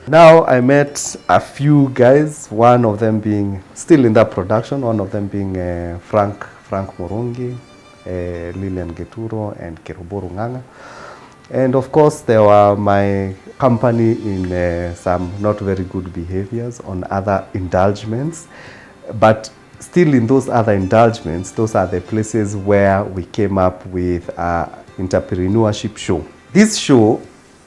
Now I met a few guys, one of them being still in that production, one of them being Frank Murungi, Lilian Geturo, and Keruboru Nganga. And of course, there were my company in some not very good behaviors on other indulgements. But still in those other indulgements, those are the places where we came up with an entrepreneurship show. This show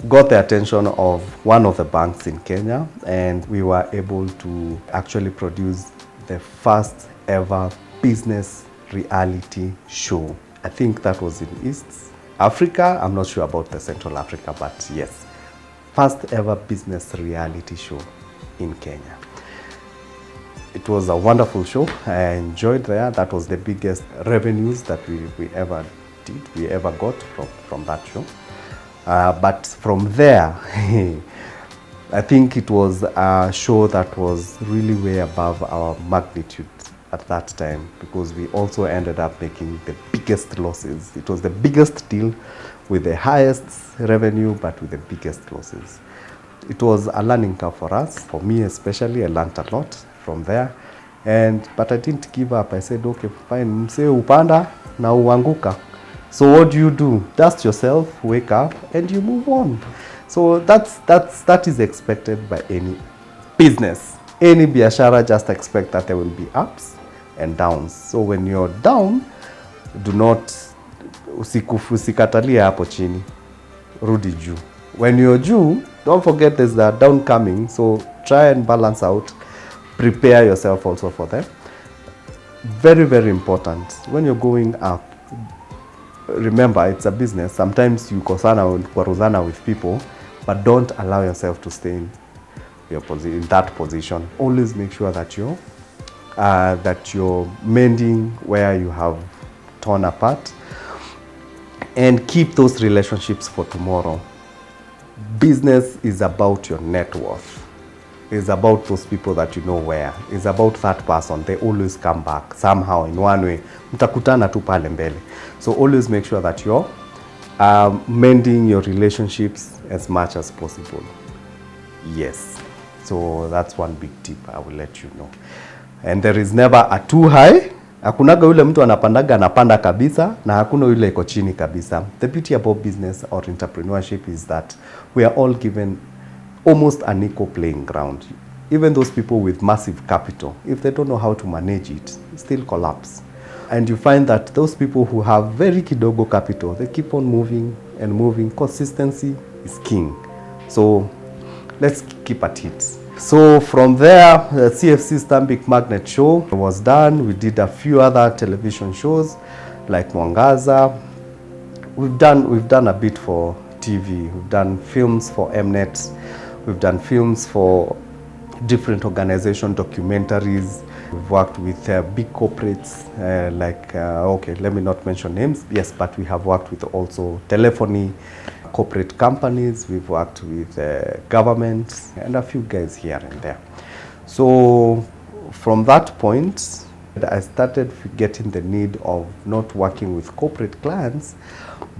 got the attention of one of the banks in Kenya, and we were able to actually produce the first ever business reality show. I think that was in East Africa. I'm not sure about the Central Africa, but yes, first ever business reality show in Kenya. It was a wonderful show. I enjoyed there. That was the biggest revenues that we ever did, we ever got from that show. But from there, I think it was a show that was really way above our magnitude at that time, because we also ended up making the biggest losses. It was the biggest deal with the highest revenue, but with the biggest losses. It was a learning curve for us. For me especially, I learned a lot from there. But I didn't give up. I said, okay, fine, mse upanda na uanguka. So what do? Dust yourself, wake up, and you move on. So that is expected by any business. Any biashara, just expect that there will be ups and downs. So when you're down, do not usikatalia hapo chini, rudi juu. When you're juu, don't forget there's a down coming. So try and balance out. Prepare yourself also for that. Very, very important. When you're going up, remember, it's a business. Sometimes you kwaruzana with people, but don't allow yourself to stay in that position. Always make sure that you're mending where you have torn apart, and keep those relationships for tomorrow. Business is about your net worth. It's about those people that you know where. It's about that person. They always come back somehow in one way. Mtakutana tu pale mbele. So always make sure that you're mending your relationships as much as possible. Yes. So that's one big tip I will let you know. And there is never a too high. Hakunaga yule mtu anapanda kabisa, na hakuna yule iko chini kabisa. The beauty about business or entrepreneurship is that we are all given almost an equal playing ground. Even those people with massive capital, if they don't know how to manage it, still collapse. And you find that those people who have very kidogo capital, they keep on moving and moving. Consistency is king. So let's keep at it. So from there, the CFC Stambik Magnet show was done. We did a few other television shows like Mwangaza. We've done a bit for TV. We've done films for Mnet. We've done films for different organizations, documentaries. We've worked with big corporates okay, let me not mention names. Yes, but we have worked with also telephony, corporate companies. We've worked with governments and a few guys here and there. So from that point, I started getting the need of not working with corporate clients,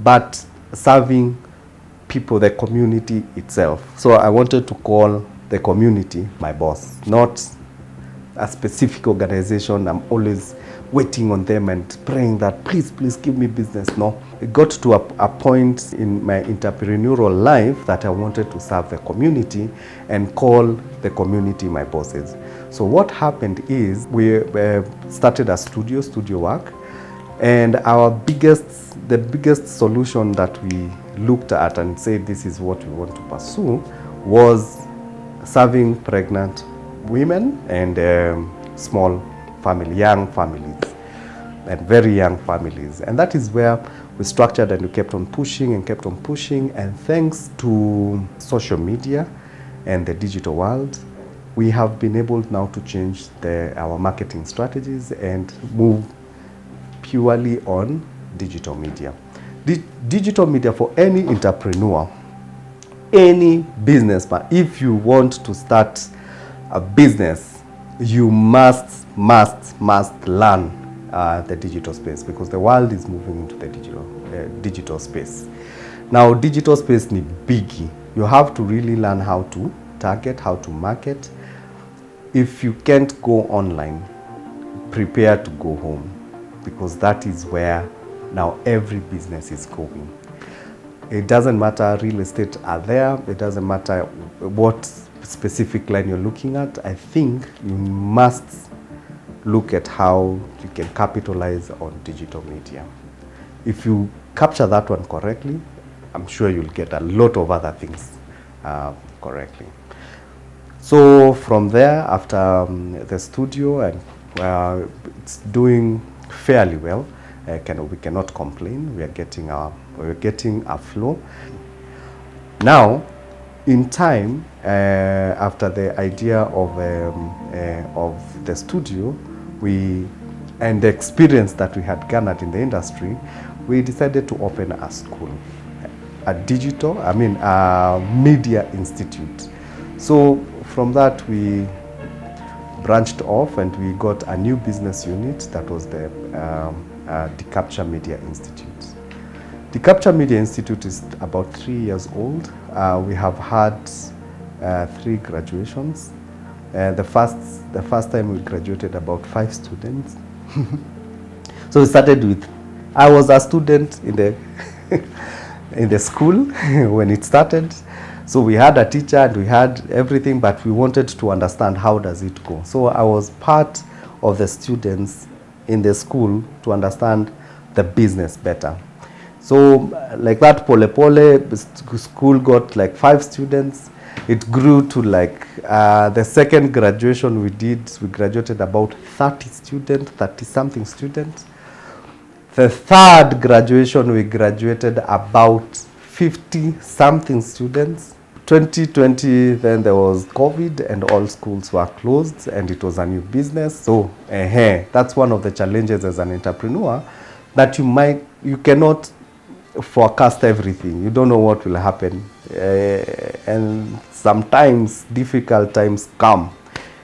but serving people, the community itself. So I wanted to call the community my boss, not a specific organization. I'm always waiting on them and praying that please give me business. No, it got to a point in my entrepreneurial life that I wanted to serve the community and call the community my bosses. So what happened is we started a studio work, and the biggest solution that we looked at and said this is what we want to pursue was serving pregnant women and small young families and very young families. And that is where we structured, and we kept on pushing. And thanks to social media and the digital world, we have been able now to change our marketing strategies and move purely on digital media. Digital media for any entrepreneur, any businessman. If you want to start a business, you must learn the digital space, because the world is moving into the digital space. Now, digital space ni biggie. You have to really learn how to target, how to market. If you can't go online, prepare to go home, because that is where now every business is going. It doesn't matter real estate are there, it doesn't matter what specific line you're looking at. I think you must look at how you can capitalize on digital media. If you capture that one correctly, I'm sure you'll get a lot of other things correctly. So from there, after the studio, and it's doing fairly well, we cannot complain. We're getting a flow. Now, in time, after the idea of the studio, and the experience that we had garnered in the industry, we decided to open a school, a media institute. So from that, we branched off and we got a new business unit that was the DeCapture Media Institute. DeCapture Media Institute is about 3 years old. We have had 3 graduations. The first time we graduated about 5 students. So we started with, I was a student in the in the school when it started. So we had a teacher and we had everything, but we wanted to understand how does it go. So I was part of the students in the school to understand the business better. So like that, school got like 5 students. It grew to like the second graduation we graduated about 30 something students. The third graduation we graduated about 50 something students. 2020, then there was COVID and all schools were closed and it was a new business. So that's one of the challenges as an entrepreneur, that you cannot forecast everything. You don't know what will happen. And sometimes difficult times come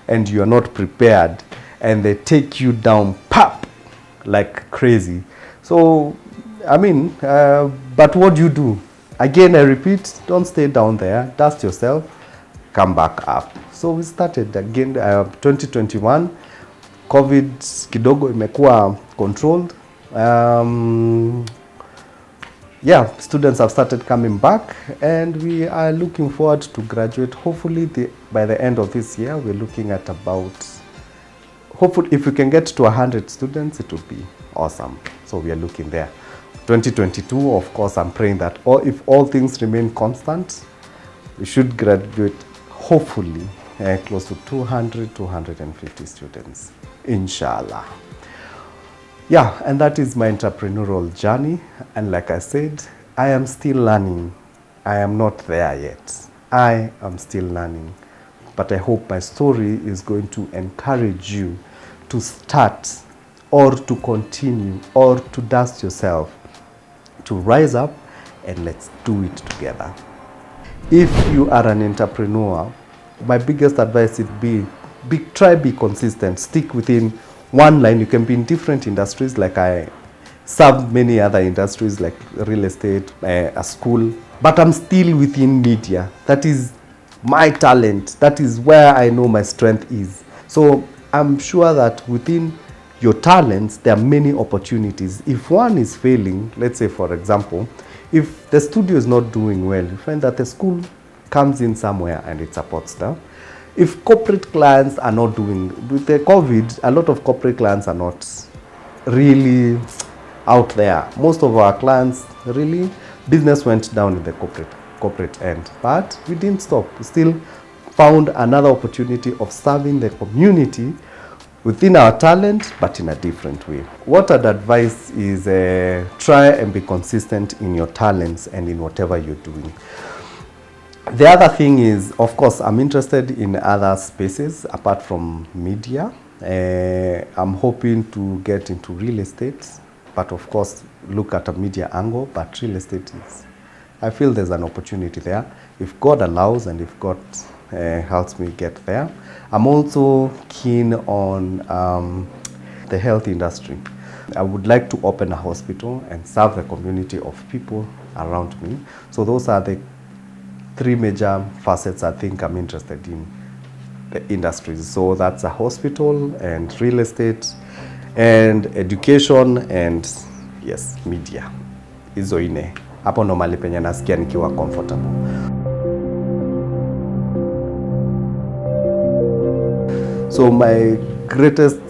and you are not prepared and they take you down, pop, like crazy. So, but what do you do? Again, I repeat, don't stay down there, dust yourself, come back up. So we started again 2021, COVID kidogo imekuwa controlled. Students have started coming back and we are looking forward to graduate. Hopefully by the end of this year, we're looking at hopefully if we can get to 100 students, it would be awesome. So we are looking there. 2022, of course, I'm praying that if all things remain constant, we should graduate hopefully close to 250 students, inshallah. Yeah, and that is my entrepreneurial journey. And like I said, I am still learning. I am not there yet. I am still learning. But I hope my story is going to encourage you to start or to continue or to dust yourself, to rise up and let's do it together. If you are an entrepreneur, my biggest advice would be be consistent, stick within one line. You can be in different industries, like I serve many other industries like real estate, a school, but I'm still within media. That is my talent. That is where I know my strength is. So I'm sure that within your talents, there are many opportunities. If one is failing, let's say for example, if the studio is not doing well, you find that the school comes in somewhere and it supports them. If corporate clients are not doing, with the COVID, a lot of corporate clients are not really out there. Most of our clients, really, business went down in the corporate end. But we didn't stop. We still found another opportunity of serving the community within our talent, but in a different way. What I'd advise is try and be consistent in your talents and in whatever you're doing. The other thing is, of course, I'm interested in other spaces apart from media. I'm hoping to get into real estate, but of course, look at a media angle, but real estate I feel there's an opportunity there. If God allows and if God helps me get there. I'm also keen on the health industry. I would like to open a hospital and serve the community of people around me. So those are the three major facets I think I'm interested in the industries. So that's a hospital and real estate and education and yes, media. Hizo ine. Hapo ndo mahali penye nasikia nikiwa comfortable. So my greatest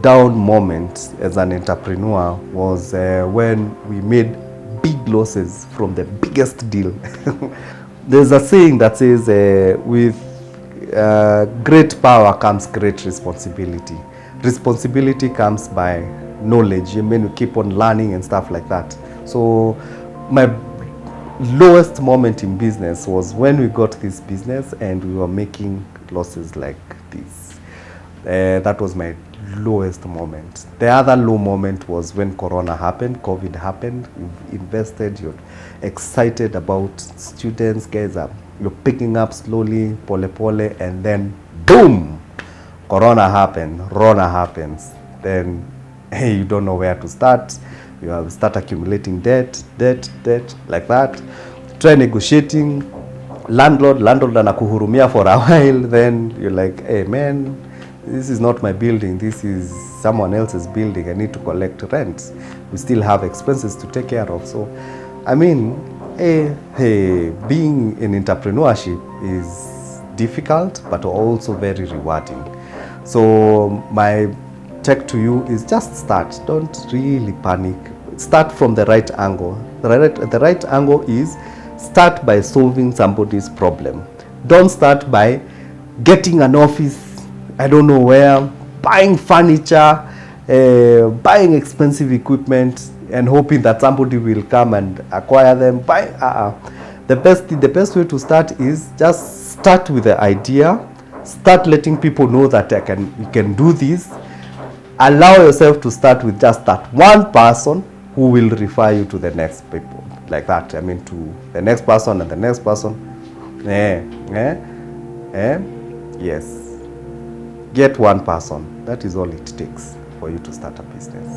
down moment as an entrepreneur was when we made big losses from the biggest deal. There's a saying that says with great power comes great responsibility. Responsibility comes by knowledge. You mean you keep on learning and stuff like that. So my lowest moment in business was when we got this business and we were making losses like this. That was my lowest moment. The other low moment was when Corona happened, COVID happened. You've invested, you're excited about students, guys, you're picking up slowly, pole pole, and then boom, Corona happened, Rona happens. Then hey, you don't know where to start. You have start accumulating debt, like that. Try negotiating. Landlord anakuhurumia for a while. Then you're like, hey man, this is not my building. This is someone else's building. I need to collect rent. We still have expenses to take care of. So, I mean, being in entrepreneurship is difficult, but also very rewarding. So my take to you is just start. Don't really panic. Start from the right angle. The right angle is start by solving somebody's problem. Don't start by getting an office, I don't know where, buying furniture, buying expensive equipment and hoping that somebody will come and acquire them. The best way to start is just start with the idea. Start letting people know that you can do this. Allow yourself to start with just that one person who will refer you to the next people, like that. I mean, to the next person and the next person. Yes. Get one person. That is all it takes for you to start a business.